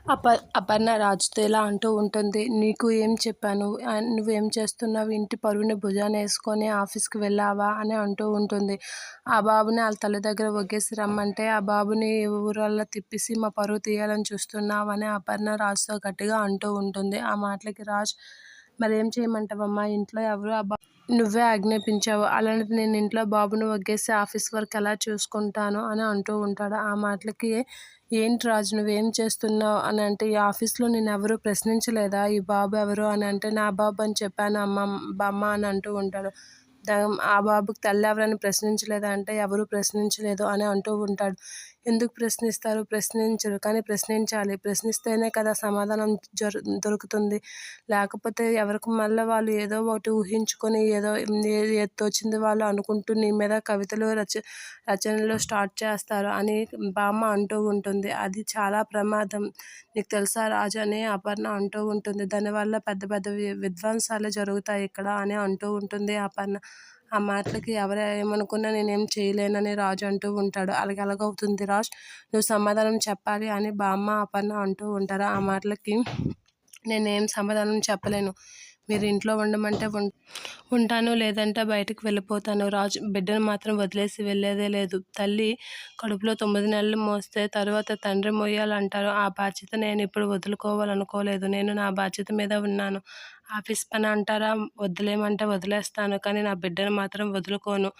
అపర్ణ రాజుతో ఇలా అంటూ ఉంటుంది. నీకు ఏం చెప్పాను? నువ్వేం చేస్తున్నావు? ఇంటి పరువుని భుజానేసుకొని ఆఫీస్‌కి వెళ్ళావా? అని అంటూ ఉంటుంది. ఆ బాబుని ఆళ్ళ తల్లి దగ్గర వగ్గేసి రమ్మంటే, ఆ బాబుని ఊరల్లా తిప్పేసి మా పరువు తీయాలని చూస్తున్నావని అపర్ణ రాజుతో గట్టిగా అంటూ ఉంటుంది. ఆ మాటలకి రాజ్, మరేం చేయమంటావమ్మా? ఇంట్లో ఎవరు నువ్వే ఆజ్ఞాపించావు. అలాంటిది నేను ఇంట్లో బాబుని వగ్గేసి ఆఫీస్ వర్క్ ఎలా చూసుకుంటాను అని అంటూ ఉంటాడు. ఆ మాటలకి ఏంటి రాజు నువ్వేం చేస్తున్నావు అని అంటే, ఈ ఆఫీస్‌లో నిన్నెవరు ప్రశ్నించలేదా? ఈ బాబు ఎవరు అని అంటే, నా బాబు అని చెప్పాను బామ్మ అని అంటూ ఉంటాడు. ఆ బాబుకి తల్లెవరని ప్రశ్నించలేదా అంటే, ఎవరు ప్రశ్నించలేదు అని అంటూ ఉంటాడు. ఎందుకు ప్రశ్నిస్తారు? ప్రశ్నించరు. కానీ ప్రశ్నించాలి. ప్రశ్నిస్తేనే కదా సమాధానం దొరుకుతుంది. లేకపోతే ఎవరికి మళ్ళా వాళ్ళు ఏదో ఒకటి ఊహించుకొని ఏది తోచింది వాళ్ళు అనుకుంటూ నీ మీద కవితలు రచనలు స్టార్ట్ చేస్తారు అని బామ్మ అంటూ ఉంటుంది. అది చాలా ప్రమాదం. నీకు తెలుసా రాజు అని అపర్ణ అంటూ ఉంటుంది. దానివల్ల పెద్ద పెద్ద విధ్వంసాలే జరుగుతాయి ఇక్కడ అని అంటూ ఉంటుంది అపర్ణ. ఆ మాటలకి ఎవరు ఏమనుకున్నా నేనేం చేయలేనని రాజు అంటూ ఉంటాడు. ఎలాగవుతుంది రాజ్, నువ్వు సమాధానం చెప్పాలి అని బామ్మ అపర్ణ అంటూ ఉంటారు. ఆ మాటలకి నేనేం సమాధానం చెప్పలేను. మీరు ఇంట్లో ఉండమంటే ఉంటాను, లేదంటే బయటకు వెళ్ళిపోతాను. రాజు బిడ్డను మాత్రం వదిలేసి వెళ్ళేదే లేదు. తల్లి కడుపులో 9 నెలలు మోస్తే తరువాత తండ్రి మోయాలంటారు. ఆ బాధ్యత నేను ఇప్పుడు వదులుకోవాలనుకోలేదు. నేను నా బాధ్యత మీద ఉన్నాను. ఆఫీస్ పని అంటారా, వదిలేయమంటే వదిలేస్తాను. కానీ నా బిడ్డను మాత్రం వదులుకోను.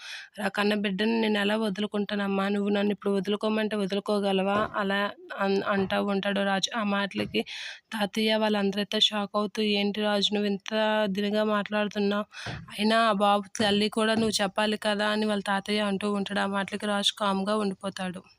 కన్న బిడ్డను నేను ఎలా వదులుకుంటానమ్మా? నువ్వు నన్ను ఇప్పుడు వదులుకోమంటే వదులుకోగలవా? అలా అంటూ ఉంటాడు రాజు. ఆ మాటలకి తాతయ్య వాళ్ళందరైతే షాక్ అవుతూ, ఏంటి రాజు నువ్వు ఇంత దీనిగా మాట్లాడుతున్నావు? అయినా ఆ బాబు తల్లి కూడా నువ్వు చెప్పాలి కదా అని వాళ్ళ తాతయ్య అంటూ ఉంటాడు. ఆ మాటలకి రాజు కామ్గా ఉండిపోతాడు.